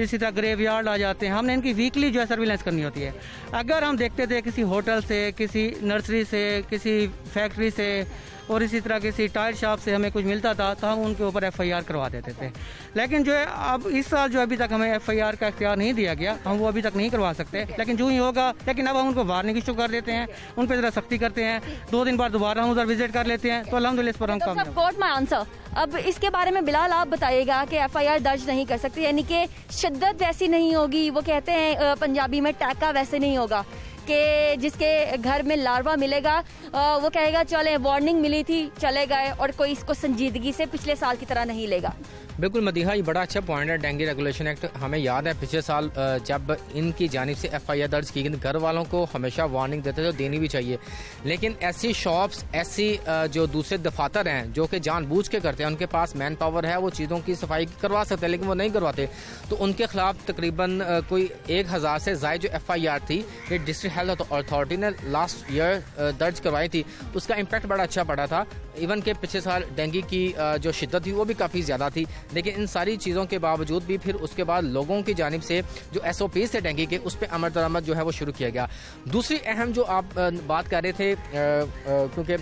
इसी तरह ग्रेव यार्ड आ जाते हैं। हमने इनकी वीकली जो है सर्विलेंस करनी होती है। अगर हम देखते थे किसी होटल से, किसी नर्सरी से, किसी फैक्ट्री से और इसी तरह किसी टायर शॉप से हमें कुछ मिलता था तो हम उनके ऊपर FIR करवा देते थे। लेकिन जो है अब इस साल जो अभी तक हमें FIR का इख्तियार नहीं दिया गया, हम वो अभी तक नहीं करवा सकते, लेकिन जो ही होगा। लेकिन अब हम उनको वार्निंग इशू कर देते हैं, उन पर ज़रा सख्ती करते हैं, 2 दिन बाद दोबारा हम उधर विजिट कर लेते हैं, तो अल्हम्दुलिल्लाह इस पर हम काम कोर्ट में आंसर। अब इसके बारे में बिलाल आप बताइएगा कि FIR दर्ज नहीं कर सकती, यानी कि शिद्दत वैसी नहीं होगी। वो कहते हैं पंजाबी में टाका वैसे नहीं होगा कि जिसके घर में लार्वा मिलेगा वो कहेगा चले वार्निंग मिली थी चले गए, और कोई इसको संजीदगी से पिछले साल की तरह नहीं लेगा। बिल्कुल मदीहा, ये बड़ा अच्छा पॉइंट है। डेंगू रेगुलेशन एक्ट हमें याद है पिछले साल जब इनकी जानिब से FIR दर्ज की गई, घर वालों को हमेशा वार्निंग देते थे, देनी भी चाहिए। लेकिन ऐसी शॉप्स, ऐसी जो दूसरे दफातर हैं जो कि जानबूझ के करते हैं, उनके पास मैन पावर है, वो चीज़ों की सफाई करवा सकते हैं, लेकिन वो नहीं करवाते, तो उनके खिलाफ तकरीबन कोई 1000 से ज़ायद जो FIR थी ये डिस्ट्रिक्ट हेल्थ अथॉरिटी ने लास्ट ईयर दर्ज करवाई थी। उसका इम्पैक्ट बड़ा अच्छा पड़ा था। इवन के पिछले साल डेंगू की जो शिद्दत थी वो भी काफ़ी ज़्यादा थी, लेकिन इन सारी चीज़ों के बावजूद भी फिर उसके बाद लोगों की जानिब से जो SOP से डेंगू के उस पर अमल दरामद जो है वो शुरू किया गया। दूसरी अहम जो आप बात कर रहे थे, क्योंकि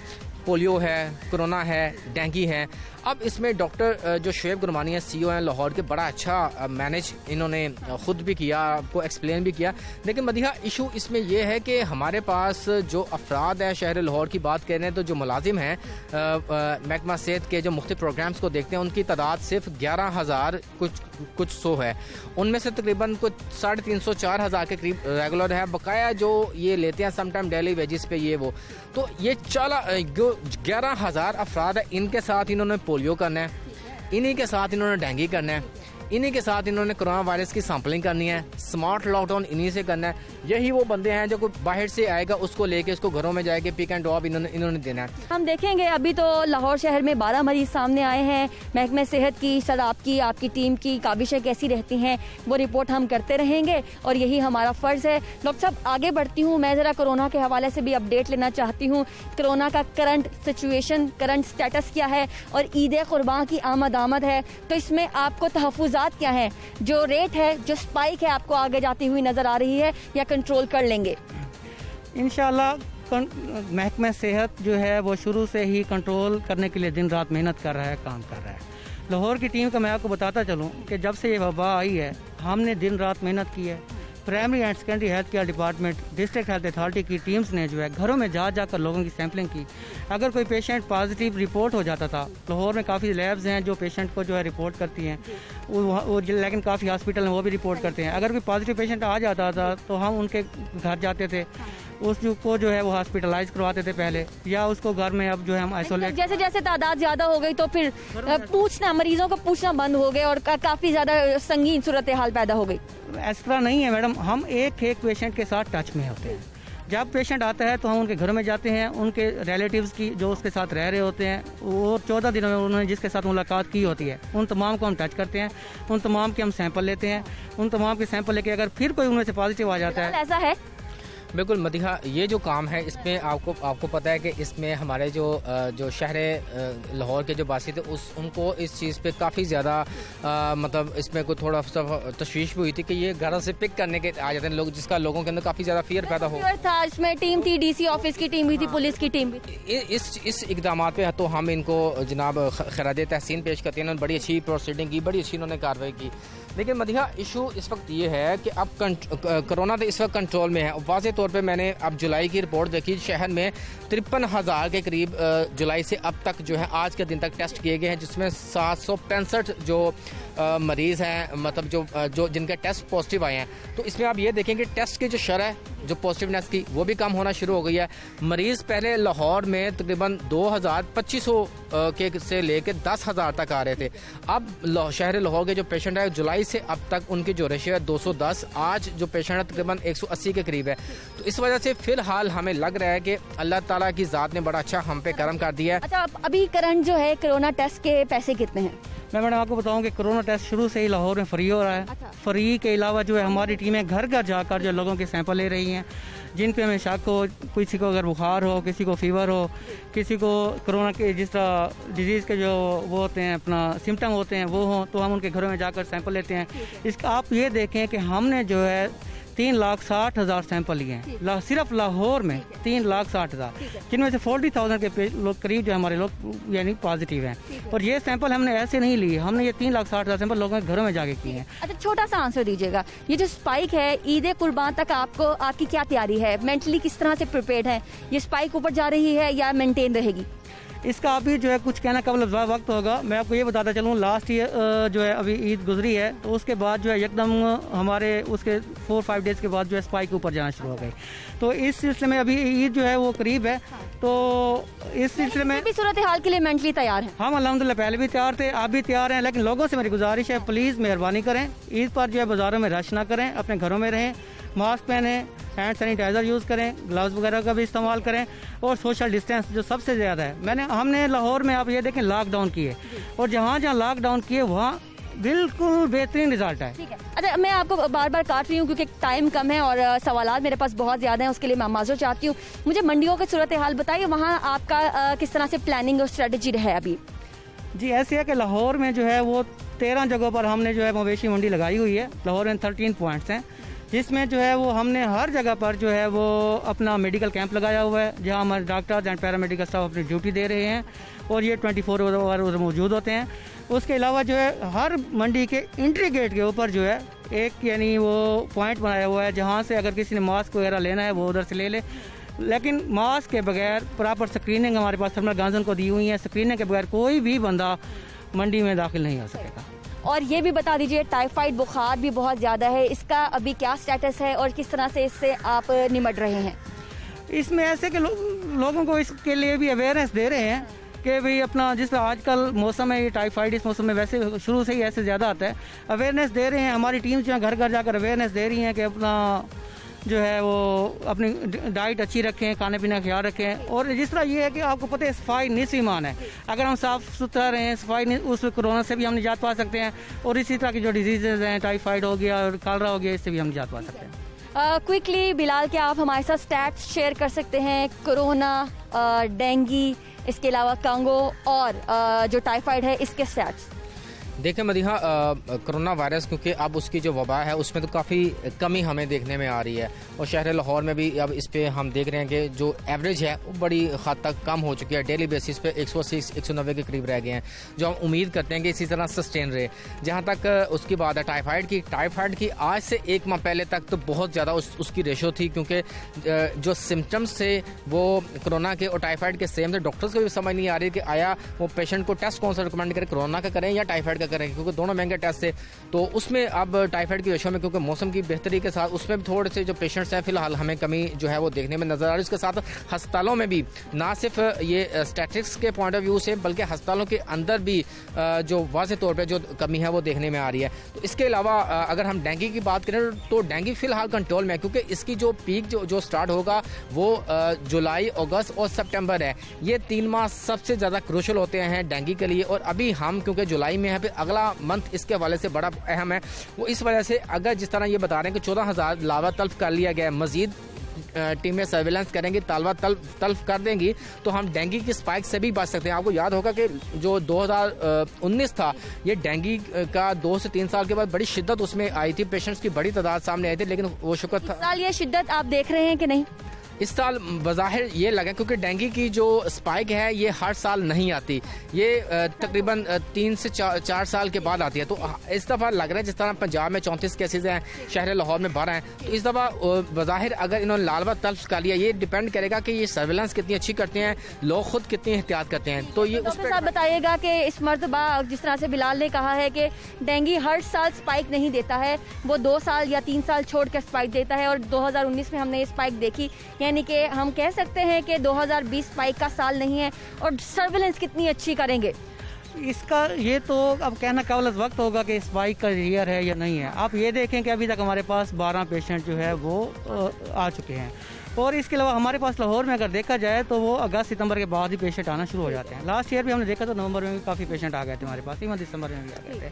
पोलियो है, कोरोना है, डेंगू है, अब इसमें डॉक्टर जो शुएब गुरमानी है, CEO हैं लाहौर के, बड़ा अच्छा मैनेज इन्होंने ख़ुद भी किया, आपको एक्सप्लेन भी किया। लेकिन मदीहा इशू इसमें यह है कि हमारे पास जो अफराद हैं, शहर लाहौर की बात कर रहे हैं, तो जो मुलाजिम हैं महकमा सेहत के जो मुख्तलिफ प्रोग्राम्स को देखते हैं, उनकी तादाद सिर्फ 11,000 कुछ सौ है। उनमें से तकरीबन कुछ 350-4,000 के करीब रेगुलर है, बकाया जो ये लेते हैं समटाइम डेली वेजिस पे ये वो। तो ये 11,000 अफराद है, इनके साथ इन्होंने पोलियो करना है, इन्हीं के साथ इन्होंने डेंगू करना है, इन्हीं के साथ इन्होंने कोरोना वायरस की सैंपलिंग करनी है, स्मार्ट लॉकडाउन इन्हीं से करना है। यही वो बंदे हैं जो कोई बाहर से आएगा उसको लेके उसको घरों में जाएंगे, पिक एंड ड्रॉप इन्होंने देना है। हम देखेंगे अभी तो लाहौर शहर में 12 मरीज सामने आए हैं। महकमे सेहत की, सर आपकी टीम की काबिशें कैसी रहती हैं वो रिपोर्ट हम करते रहेंगे और यही हमारा फ़र्ज़ है। डॉक्टर साहब आगे बढ़ती हूँ, मैं ज़रा कोरोना के हवाले से भी अपडेट लेना चाहती हूँ। कोरोना का करंट सिचुएशन, करंट स्टेटस क्या है और ईद कुर्बान की आमद है, तो इसमें आपको तहफ़्फ़ुज़ात क्या है? जो रेट है, जो स्पाइक है, आपको आगे जाती हुई नज़र आ रही है या कंट्रोल कर लेंगे? इंशाल्लाह महकमा सेहत जो है वो शुरू से ही कंट्रोल करने के लिए दिन रात मेहनत कर रहा है, काम कर रहा है। लाहौर की टीम का मैं आपको बताता चलूँ कि जब से ये वबा आई है हमने दिन रात मेहनत की है। Primary and secondary health care department, district health authority की टीम्स ने जो है घरों में जाकर लोगों की सैंपलिंग की। अगर कोई पेशेंट पॉजिटिव रिपोर्ट हो जाता था, लाहौर में काफ़ी लैब्स हैं जो पेशेंट को जो है रिपोर्ट करती हैं, वो लेकिन काफ़ी हॉस्पिटल में वो भी रिपोर्ट करते हैं। अगर कोई पॉजिटिव पेशेंट आ जाता था तो हम उनके घर जाते थे, उसको जो है वो हॉस्पिटलाइज करवाते थे पहले, या उसको घर में अब जो है हम आइसोलेट। जैसे जैसे तादाद ज़्यादा हो गई तो फिर मरीजों को पूछना बंद हो गए और काफ़ी ज़्यादा संगीन सूरत हाल पैदा हो गई। इस तरह नहीं है मैडम, हम एक पेशेंट के साथ टच में होते हैं। जब पेशेंट आता है तो हम उनके घरों में जाते हैं, उनके रिलेटिव्स की जो उसके साथ रह रहे होते हैं, वो 14 दिनों में उन्होंने जिसके साथ मुलाकात की होती है, उन तमाम को हम टच करते हैं, उन तमाम के हम सैंपल लेते हैं, उन तमाम के सैंपल लेके अगर फिर कोई उनमें से पॉजिटिव आ जाता है। ऐसा है बिल्कुल मदीहा, ये जो काम है इसमें आपको पता है कि इसमें हमारे जो शहर लाहौर के जो बासी थे उनको इस चीज़ पे काफ़ी ज़्यादा मतलब इसमें कोई थोड़ा सा तशवीश भी हुई थी कि ये घर से पिक करने के आ जाते हैं लोग, जिसका लोगों के अंदर काफ़ी ज़्यादा फियर पैदा हो था। इसमें टीम थी, DC ऑफिस की टीम भी थी, पुलिस की टीम भी थी। इस इकदाम पे तो हम इनको जनाब खराज तहसीन पेश करते हैं। बड़ी अच्छी प्रोसीडिंग की, बड़ी अच्छी इन्होंने कार्रवाई की। लेकिन मदीहा इशू इस वक्त ये है कि अब कोरोना तो इस वक्त कंट्रोल में है, वाज़े तौर पे मैंने अब जुलाई की रिपोर्ट देखी, शहर में 53,000 के करीब जुलाई से अब तक जो है आज के दिन तक टेस्ट किए गए हैं, जिसमें 765 जो मरीज़ हैं, मतलब जो जिनके टेस्ट पॉजिटिव आए हैं। तो इसमें आप ये देखेंगे टेस्ट की जो शरह है जो पॉजिटिवनेस की वो भी कम होना शुरू हो गई है। मरीज़ पहले लाहौर में तकरीबन 2,2500 के से लेकर 10,000 तक आ रहे थे। अब शहर लाहौर के जो पेशेंट है जुलाई से अब तक उनकी जो रेशियो है 210, आज जो पेशेंट है तकरीबन 180 के करीब है। तो इस वजह से फिलहाल हमें लग रहा है कि अल्लाह ताला की ज़ात ने बड़ा अच्छा हम पे करम कर दिया है। अच्छा, अभी करंट जो है कोरोना टेस्ट के पैसे कितने हैं? मैं मैडम आपको बताऊं कि कोरोना टेस्ट शुरू से ही लाहौर में फ्री हो रहा है। अच्छा। फ्री के अलावा जो है हमारी टीमें घर घर जाकर जो लोगों के सैंपल ले रही हैं, जिन पे हमें शक हो, किसी को अगर बुखार हो, किसी को फीवर हो, किसी को कोरोना के जिस तरह डिजीज़ के जो वो होते हैं अपना सिम्टम होते हैं वो हों, तो हम उनके घरों में जाकर सैंपल लेते हैं। इसका आप ये देखें कि हमने जो है 3,60,000 सैंपल लिए हैं सिर्फ लाहौर में, 3,60,000, जिनमें से 40,000 के लोग करीब जो हमारे लोग यानी पॉजिटिव हैं। और ये सैंपल हमने ऐसे नहीं लिए, हमने ये 3,60,000 सैंपल लोगों के घरों में जाके किए हैं। अच्छा, छोटा सा आंसर दीजिएगा, ये जो स्पाइक है ईद कुर्बान तक आपकी क्या तैयारी है? मेंटली किस तरह से प्रिपेयर्ड है? ये स्पाइक ऊपर जा रही है या मेंटेन रहेगी? इसका अभी जो है कुछ कहना कबल वक्त होगा। मैं आपको ये बताता चलूँ, लास्ट ईयर जो है अभी ईद गुजरी है, तो उसके बाद जो है एकदम हमारे उसके 4-5 डेज़ के बाद जो है स्पाइक ऊपर जाना शुरू हो गई। तो इस सिलसिले में अभी ईद जो है वो करीब है, तो इस सिलसिले में सूरत हाल के लिए मेंटली तैयार है। हम अल्हम्दुलिल्लाह पहले भी तैयार थे, आप भी तैयार हैं, लेकिन लोगों से मेरी गुजारिश है प्लीज़ मेहरबानी करें, ईद पर जो है बाज़ारों में रश ना करें, अपने घरों में रहें, मास्क पहने, हैंड सैनिटाइज़र यूज़ करें, ग्लव्स वगैरह का भी इस्तेमाल करें और सोशल डिस्टेंस जो सबसे ज़्यादा है। हमने लाहौर में आप ये देखें लॉकडाउन किए, और जहाँ जहाँ लॉकडाउन किए वहाँ बिल्कुल बेहतरीन रिजल्ट है। ठीक है। अच्छा, मैं आपको बार बार काट रही हूँ क्योंकि टाइम कम है और सवालात मेरे पास बहुत ज़्यादा हैं, उसके लिए मैं माजूर चाहती हूँ। मुझे मंडियों की सूरत हाल बताइए, वहाँ आपका किस तरह से प्लानिंग और स्ट्रेटजी है अभी? जी ऐसे है कि लाहौर में जो है वो 13 जगहों पर हमने जो है मवेशी मंडी लगाई हुई है। लाहौर में 13 पॉइंट्स हैं, जिसमें जो है वो हमने हर जगह पर जो है वो अपना मेडिकल कैंप लगाया हुआ है, जहां हमारे डॉक्टर्स एंड पैरामेडिकल स्टाफ अपनी ड्यूटी दे रहे हैं और ये 24 आवर मौजूद होते हैं। उसके अलावा जो है हर मंडी के एंट्री गेट के ऊपर जो है एक यानी वो पॉइंट बनाया हुआ है, जहाँ से अगर किसी ने मास्क वगैरह लेना है वो उधर से ले ले, लेकिन मास्क के बगैर प्रॉपर स्क्रीनिंग हमारे पास थर्मल गन्स को दी हुई है, स्क्रीनिंग के बगैर कोई भी बंदा मंडी में दाखिल नहीं हो सकेगा। और ये भी बता दीजिए, टाइफाइड बुखार भी बहुत ज़्यादा है, इसका अभी क्या स्टेटस है और किस तरह से इससे आप निमट रहे हैं? इसमें ऐसे कि लोगों को इसके लिए भी अवेयरनेस दे रहे हैं कि भाई अपना जिस आजकल मौसम है, ये टाइफाइड इस मौसम में वैसे शुरू से ही ऐसे ज़्यादा आता है, अवेयरनेस दे रहे हैं। हमारी टीम जो है घर घर जाकर अवेयरनेस दे रही हैं कि अपना जो है वो अपनी डाइट अच्छी रखें, खाने पीने का ख्याल रखें। और जिस तरह ये है कि आपको पता है सफाई निस्फ ईमान है, अगर हम साफ़ सुथरा रहें, सफाई उस कोरोना से भी हम निजात पा सकते हैं, और इसी तरह की जो डिजीज़ हैं, टाइफाइड हो गया और कॉलरा हो गया, इससे भी हम निजात पा सकते हैं। क्विकली बिलाल, क्या आप हमारे साथ स्टैट्स शेयर कर सकते हैं? कोरोना, डेंगू, इसके अलावा कांगो और जो टाइफाइड है, इसके स्टैट्स? देखिए मदीहा, कोरोना वायरस क्योंकि अब उसकी जो वबा है उसमें तो काफ़ी कमी हमें देखने में आ रही है, और शहर लाहौर में भी अब इस पे हम देख रहे हैं कि जो एवरेज है वो बड़ी हद तक कम हो चुकी है। डेली बेसिस पे 180-190 के करीब रह गए हैं, जो हम उम्मीद करते हैं कि इसी तरह सस्टेन रहे। जहाँ तक उसकी बात है टाइफाइड की आज से 1 माह पहले तक तो बहुत ज़्यादा उसकी रेशो थी, क्योंकि जो सिम्टम्स थे वो कोरोना के और टाइफाइड के सेम थे। डॉक्टर्स को भी समझ नहीं आ रही कि आया वो पेशेंट को टेस्ट कौन सा रिकमेंड करें, कोरोना का करें या टाइफाइड करें, क्योंकि दोनों महंगे टेस्ट थे। तो उसमें अब टाइफाइड की रेशो में क्योंकि मौसम की बेहतरी के साथ उसमें भी थोड़े से जो पेशेंट्स हैं फिलहाल हमें कमी जो है वो देखने में नजर आ रही है। इसके साथ अस्पतालों में भी ना सिर्फ ये स्टैटिस्टिक्स के पॉइंट ऑफ व्यू से बल्कि अस्पतालों के अंदर भी जो वाज़ेह तौर पर जो कमी है वो देखने में आ रही है। तो इसके अलावा अगर हम डेंगू की बात करें तो डेंगू फिलहाल कंट्रोल में है, क्योंकि इसकी जो पीक जो स्टार्ट होगा वो जुलाई, अगस्त और सितंबर है। ये 3 माह सबसे ज़्यादा क्रूशल होते हैं डेंगू के लिए, और अभी हम क्योंकि जुलाई में है, फिर अगला मंथ इसके हवाले से बड़ा अहम है। वो इस वजह से अगर जिस तरह ये बता रहे हैं कि 14,000 लावा तल्फ कर लिया गया है, मजीद टीमें सर्विलेंस करेंगी, तालवा तल्फ कर देंगी, तो हम डेंगू की स्पाइक से भी बच सकते हैं। आपको याद होगा कि जो 2019 था, ये डेंगू का 2 से 3 साल के बाद बड़ी शिद्दत उसमें आई थी, पेशेंट्स की बड़ी तादाद सामने आई थी, लेकिन वो शुक्र था। साल ये शिद्दत आप देख रहे हैं कि नहीं? इस साल बज़ाहिर ये लगा क्योंकि डेंगू की जो स्पाइक है ये हर साल नहीं आती, ये तकरीबन 3 से 4 साल के बाद आती है। तो इस दफ़ा लग रहा है जिस तरह पंजाब में 34 केसेज हैं, शहर लाहौर में 12 हैं, तो इस दफ़ा बज़ाहिर अगर इन्होंने लालवा तल्फ कर लिया, ये डिपेंड करेगा कि ये सर्विलेंस कितनी अच्छी करते हैं, लोग खुद कितनी एहतियात करते हैं। तो ये उस पर बताइएगा कि इस मरतबा जिस तरह से बिलाल ने कहा है कि डेंगू हर साल स्पाइक नहीं देता है, वो 2 साल या 3 साल छोड़ कर स्पाइक देता है, और 2019 में हमने ये स्पाइक देखी, यानी कि हम कह सकते हैं कि 2020 स्पाइक का साल नहीं है। और सर्विलेंस कितनी अच्छी करेंगे इसका ये तो अब कहना केवल वक्त होगा कि स्पाइक का ईयर है या नहीं है। आप ये देखें कि अभी तक हमारे पास 12 पेशेंट जो है वो आ चुके हैं, और इसके अलावा हमारे पास लाहौर में अगर देखा जाए तो वो अगस्त सितंबर के बाद ही पेशेंट आना शुरू हो जाते हैं। लास्ट ईयर भी हमने देखा तो नवंबर में भी काफ़ी पेशेंट आ गए थे हमारे पास, इवन दिसंबर में भी आ गए थे।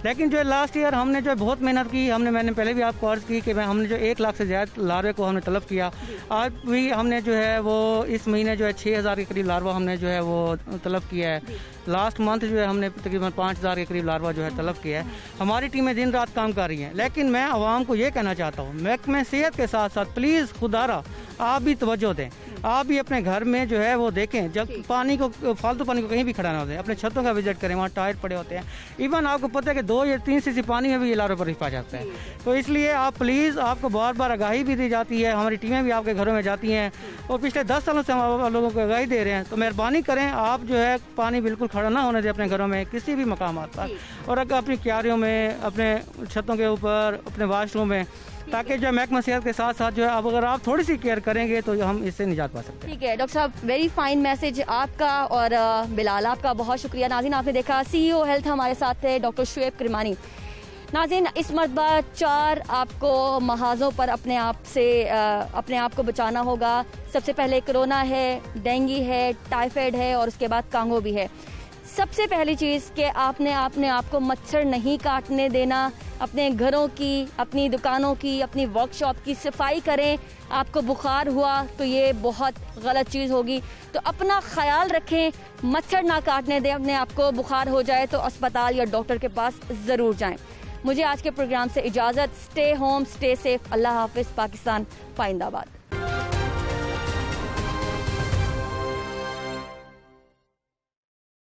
लेकिन जो लास्ट ईयर हमने जो बहुत मेहनत की, मैंने पहले भी आपको अर्ज़ की कि हमने जो 1 लाख से ज़्यादा लार्वे को हमने तलब किया। आज भी हमने जो है वो इस महीने जो है 6000 के करीब लार्वा हमने जो है वो तलब किया है। लास्ट मंथ जो है हमने तकरीबन 5000 के करीब लार्वा जो है तलब किया है। हमारी टीमें दिन रात काम कर रही हैं, लेकिन मैं आवाम को ये कहना चाहता हूँ, महकमे सेहत के साथ साथ प्लीज़ खुदारा आप भी तवज्जो दें, आप भी अपने घर में जो है वो देखें, जब पानी को फालतू पानी को कहीं भी खड़ा ना होते, अपने छतों का विजिट करें, वहाँ टायर पड़े होते हैं। इवन आपको पता है कि 2 या 3 सीसी पानी में भी ये लार्वा पर पा जाता है। तो इसलिए आप प्लीज़, आपको बार बार आगाही भी दी जाती है, हमारी टीमें भी आपके घरों में जाती हैं, और पिछले 10 सालों से हम लोगों को आगाही दे रहे हैं। तो मेहरबानी करें, आप जो है पानी बिल्कुल खड़ा ना होने दें अपने घरों में किसी भी मकाम पर, और अगर अपनी क्यारियों में, अपने छतों के ऊपर, अपने वाशरूम में, ताकि जो महकमा सेहत के साथ साथ जो है अब अगर आप थोड़ी सी केयर करेंगे तो हम इससे निजात पा सकते हैं। ठीक है डॉक्टर साहब, वेरी फाइन मैसेज आपका, और बिलाल आपका बहुत शुक्रिया। नाज़रीन, आपने देखा CEO हेल्थ हमारे साथ थे डॉक्टर शुएब किरमानी। नाज़रीन, इस मरतबा 4 आपको महाजों पर अपने आप को बचाना होगा। सबसे पहले कोरोना है, डेंगू है, टाइफाइड है, और उसके बाद कांगो भी है। सबसे पहली चीज़ कि आपने आपको मच्छर नहीं काटने देना। अपने घरों की, अपनी दुकानों की, अपनी वर्कशॉप की सफाई करें। आपको बुखार हुआ तो ये बहुत गलत चीज़ होगी, तो अपना ख्याल रखें, मच्छर ना काटने दें अपने आप को। बुखार हो जाए तो अस्पताल या डॉक्टर के पास ज़रूर जाएं। मुझे आज के प्रोग्राम से इजाज़त। Stay home, stay safe. अल्लाह हाफिज़। पाकिस्तान पाइंदाबाद।